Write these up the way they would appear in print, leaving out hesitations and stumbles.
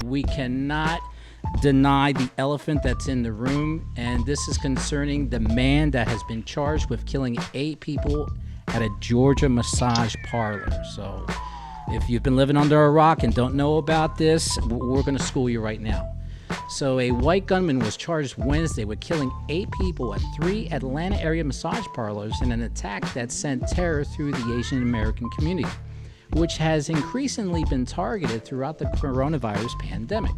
we cannot deny the elephant that's in the room, and this is concerning the man that has been charged with killing 8 people at a Georgia massage parlor. So if you've been living under a rock and don't know about this, we're going to school you right now. So a white gunman was charged Wednesday with killing 8 people at 3 Atlanta area massage parlors in an attack that sent terror through the Asian American community, which has increasingly been targeted throughout the coronavirus pandemic.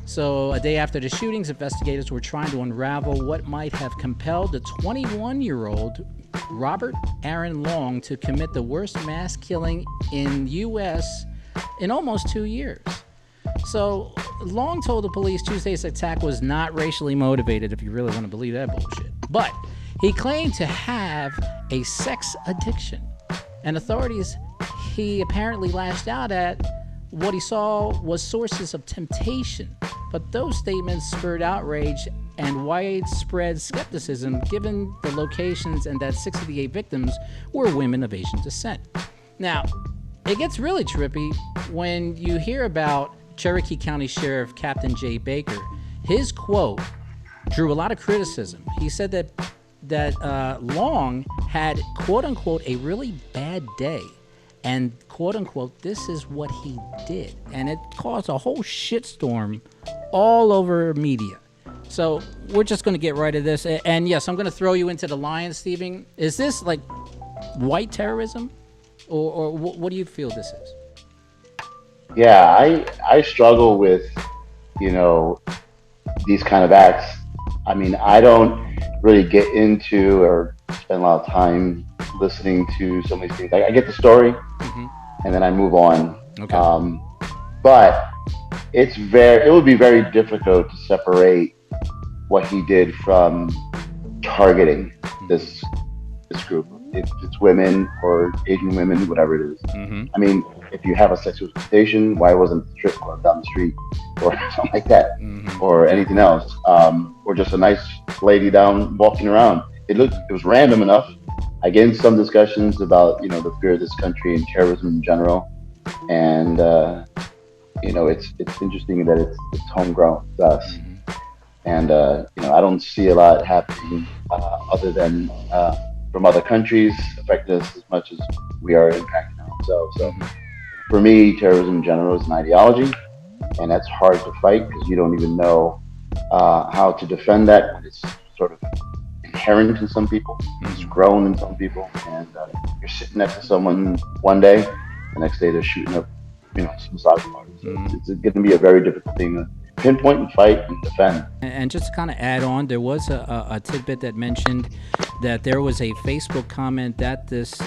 So a day after the shootings, investigators were trying to unravel what might have compelled the 21-year-old Robert Aaron Long to commit the worst mass killing in U.S. in almost 2 years. So Long told the police Tuesday's attack was not racially motivated, if you really want to believe that bullshit. But he claimed to have a sex addiction. And authorities he apparently lashed out at what he saw was sources of temptation. But those statements spurred outrage and widespread skepticism given the locations and that 6 of the 8 victims were women of Asian descent. Now, it gets really trippy when you hear about Cherokee County Sheriff Captain Jay Baker. His quote drew a lot of criticism. He said that Long had, quote-unquote, a really bad day. And, quote-unquote, this is what he did. And it caused a whole shitstorm all over media. So we're just going to get right at this. And, yes, I'm going to throw you into the lions, Stephen. Is this, like, white terrorism? Or what do you feel this is? Yeah, I struggle with, these kind of acts. I mean, I don't really get into or spend a lot of time listening to some of these things. I get the story, and then I move on. Okay. But it would be very difficult to separate what he did from targeting this group. If it's women or Asian women, whatever it is. I mean, if you have a sexual temptation, why wasn't the strip club down the street or something like that, or anything else, or just a nice lady down walking around? It was random enough. I get into some discussions about the fear of this country and terrorism in general, and it's interesting that it's homegrown to us, and I don't see a lot happening other than from other countries affecting us as much as we are impacting ourselves. So for me, terrorism in general is an ideology, and that's hard to fight because you don't even know how to defend that when it's sort of inherent in some people, it's grown in some people, and you're sitting next to someone one day, the next day they're shooting up, some massage parties. So it's going to be a very difficult thing to pinpoint and fight and defend. And just to kind of add on, there was a tidbit that mentioned that there was a Facebook comment that this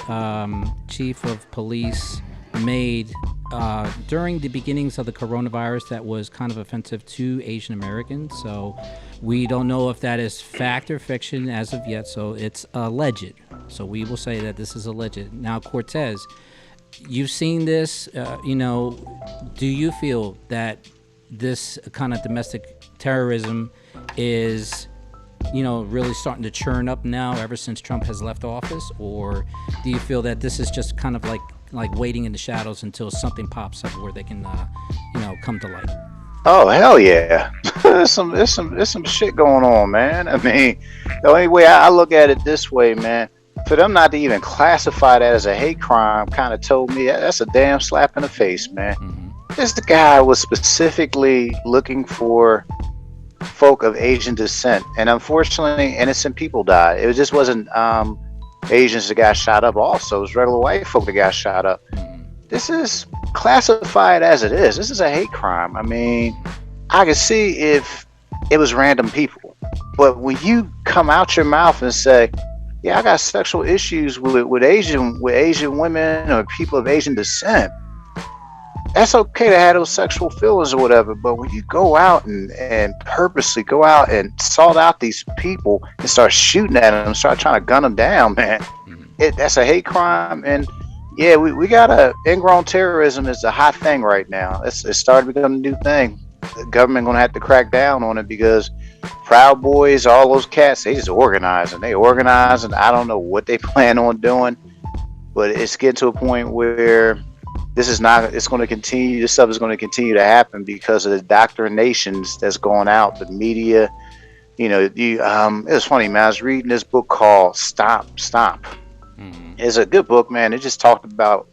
chief of police made during the beginnings of the coronavirus that was kind of offensive to Asian Americans. So we don't know if that is fact or fiction as of yet. So it's alleged. So we will say that this is alleged. Now, Cortez, you've seen this. Do you feel that this kind of domestic terrorism is, really starting to churn up now ever since Trump has left office? Or do you feel that this is just kind of like waiting in the shadows until something pops up where they can, come to light? Oh, hell yeah. There's some shit going on, man. I mean, the only way I look at it this way, man, for them not to even classify that as a hate crime kind of told me that's a damn slap in the face, man. This guy was specifically looking for folk of Asian descent, and unfortunately, innocent people died. It just wasn't Asians that got shot up. Also, it was regular white folk that got shot up. This is classified as it is. This is a hate crime. I mean, I could see if it was random people, but when you come out your mouth and say, "Yeah, I got sexual issues with Asian women or people of Asian descent," that's okay to have those sexual feelings or whatever, but when you go out and purposely go out and salt out these people and start shooting at them, start trying to gun them down, man, that's a hate crime. And yeah, we got ingrown terrorism is a hot thing right now. It's started to become a new thing. The government gonna have to crack down on it because Proud Boys, all those cats, they just organize and I don't know what they plan on doing, but it's getting to a point where it's going to continue. This stuff is going to continue to happen because of the indoctrinations that's going out, the media. It was funny, man. I was reading this book called Stop. It's a good book, man. It just talked about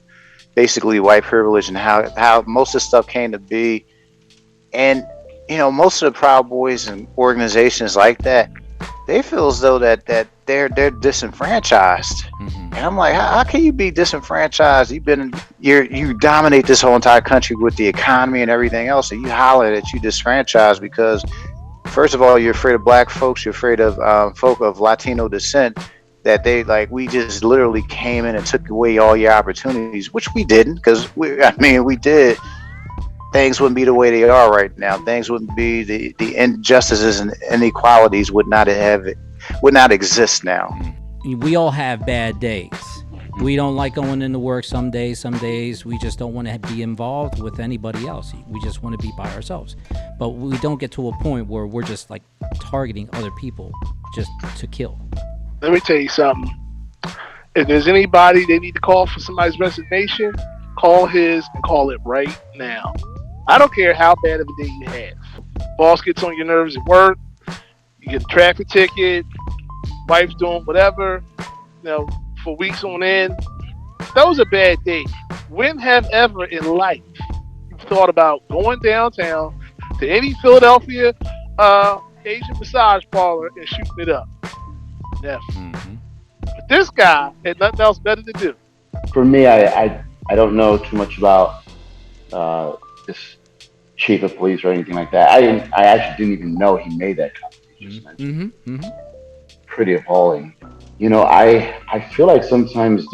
basically white privilege and how most of this stuff came to be. And, most of the Proud Boys and organizations like that, they feel as though that they're disenfranchised. And I'm like, how can you be disenfranchised? You dominate this whole entire country with the economy and everything else, and you holler that you disenfranchised because, first of all, you're afraid of black folks, you're afraid of folk of Latino descent, that we just literally came in and took away all your opportunities, which we didn't, because we did. Things wouldn't be the way they are right now. Things wouldn't be the injustices and inequalities would not exist now. We all have bad days. We don't like going into work some days. Some days we just don't want to be involved with anybody else. We just want to be by ourselves. But we don't get to a point where we're just like targeting other people just to kill. Let me tell you something. If there's anybody they need to call for somebody's resignation, call his and call it right now. I don't care how bad of a day you have. Boss gets on your nerves at work, you get a traffic ticket, wife's doing whatever, for weeks on end. Those are bad days. When have ever in life you thought about going downtown to any Philadelphia Asian massage parlor and shooting it up? Never. But this guy had nothing else better to do. For me, I don't know too much about this chief of police or anything like that. I actually didn't even know he made that comment. Pretty appalling. I feel like sometimes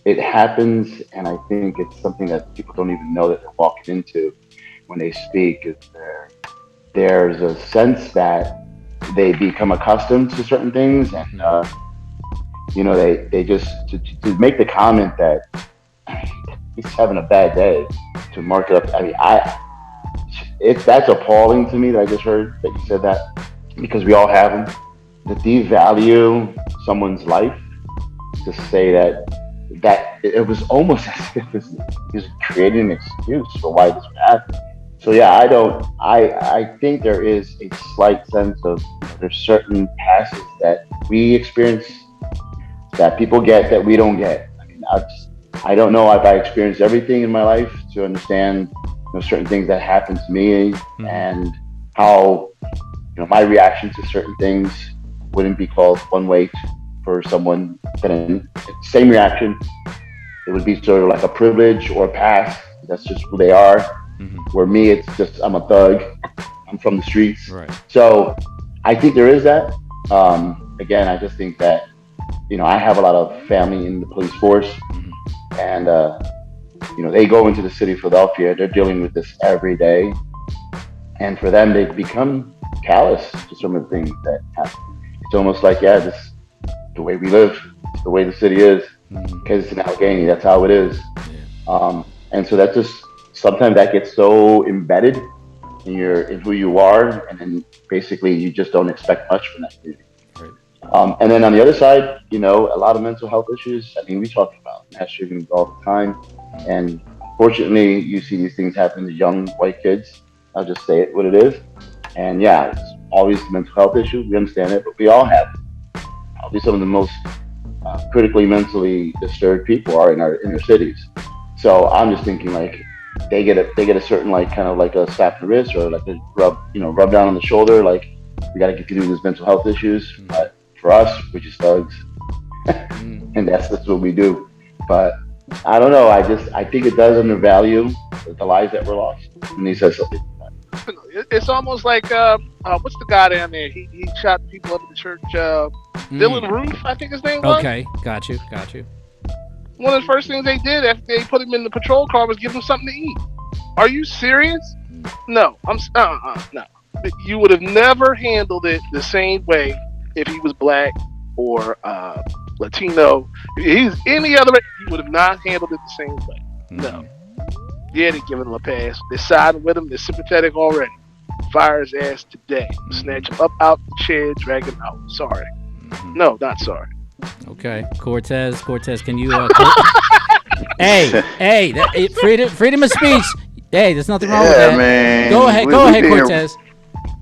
it happens, and I think it's something that people don't even know that they're walking into when they speak. Is there's a sense that they become accustomed to certain things, and they just to make the comment that he's having a bad day, to mark it up. That's appalling to me that I just heard that you said that, because we all have them. To devalue someone's life, to say that it was almost as if he's creating an excuse for why this would happen. So yeah, I think there is a slight sense of there's certain passes that we experience that people get that we don't get. I don't know if I experienced everything in my life to understand certain things that happen to me, and how my reaction to certain things wouldn't be called one way for someone that same reaction. It would be sort of like a privilege or a pass. That's just who they are. Where me, it's just I'm a thug. I'm from the streets. Right. So I think there is that. Again, I just think that I have a lot of family in the police force, and they go into the city of Philadelphia. They're dealing with this every day, and for them, they've become callous to some of the things that happen. It's almost like, this is the way we live. It's the way the city is, because it's in Allegheny. That's how it is. And so that just sometimes that gets so embedded in who you are, and then basically you just don't expect much from that community. Right. And then on the other side, a lot of mental health issues. We talk about mass shootings all the time, and unfortunately, you see these things happen to young white kids. I'll just say it what it is. And it's always a mental health issue. We understand it, but we all have it. Probably some of the most critically mentally disturbed people are in our inner cities. So I'm just thinking they get a certain kind of like a slap in the wrist, or like a rub down on the shoulder, like we got to get through these mental health issues. But for us, we're just thugs, and that's what we do. But I don't know. I think it does undervalue the lives that were lost. And he says something. It's almost like what's the guy down there? He shot people up at the church. Dylan Roof, I think his name was. Okay, got you. One of the first things they did after they put him in the patrol car was give him something to eat. Are you serious? No, no. You would have never handled it the same way if he was black or Latino. If he's any other, you would have not handled it the same way. No. Yeah, they're giving him a pass. They're siding with him. They're sympathetic already. Fire his ass today. Snatch him up out the chair, drag him out. Sorry. No, not sorry. Okay. Cortez, can you freedom of speech. Hey, there's nothing wrong with that. Man. Go ahead, Cortez.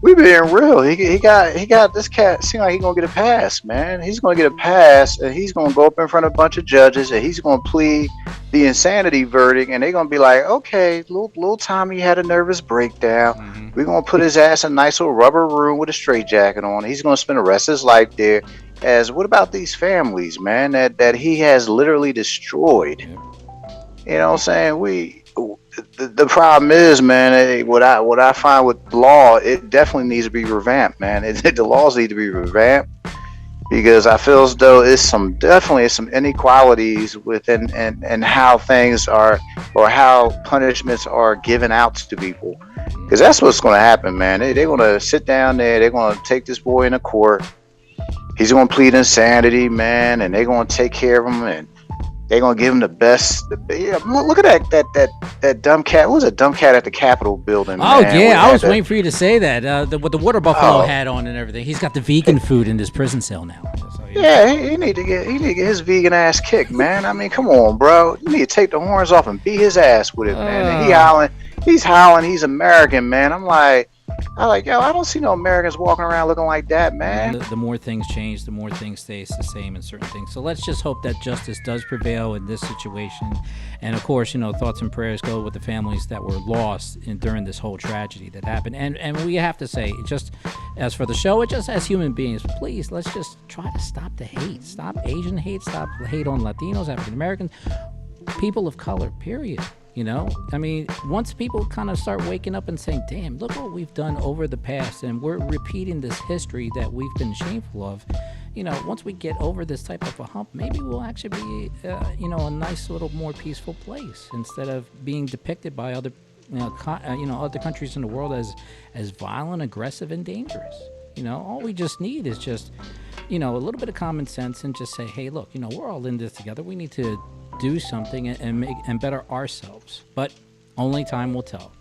We being real. He got this cat. Seem like he's gonna get a pass, man. He's gonna get a pass, and he's gonna go up in front of a bunch of judges, and he's gonna plead the insanity verdict, and they're gonna be like, okay, little Tommy had a nervous breakdown. Mm-hmm. We're gonna put his ass in a nice little rubber room with a straitjacket on. He's gonna spend the rest of his life there. As what about these families, man? That he has literally destroyed. You know what I'm saying? The problem is, man, what I find with the law, it definitely needs to be revamped, man. The laws need to be revamped because I feel as though definitely some inequalities within and how things are or how punishments are given out to people. Because that's what's going to happen, man. They're going to sit down there. They're going to take this boy into court. He's going to plead insanity, man, and they're going to take care of him and they're gonna give him the best. Look at that dumb cat. What was a dumb cat at the Capitol building? Oh man? Yeah, I was waiting for you to say that. With the water buffalo hat on and everything. He's got the vegan food in his prison cell now. So, yeah, he need to get his vegan ass kicked, man. I mean, come on, bro. You need to take the horns off and beat his ass with it, man. And he's howling. He's American, man. I'm like, yo, I don't see no Americans walking around looking like that, man. The more things change, the more things stays the same in certain things. So let's just hope that justice does prevail in this situation. And of course, thoughts and prayers go with the families that were lost during this whole tragedy that happened. And we have to say, just as for the show, just as human beings, please, let's just try to stop the hate. Stop Asian hate. Stop hate on Latinos, African Americans, people of color, period. I mean, once people kind of start waking up and saying, damn, look what we've done over the past, and we're repeating this history that we've been shameful of, once we get over this type of a hump, maybe we'll actually be, a nice little more peaceful place instead of being depicted by other, other countries in the world as violent, aggressive, and dangerous. All we just need is just, a little bit of common sense and just say, hey, look, we're all in this together. We need to do something and better ourselves, but only time will tell.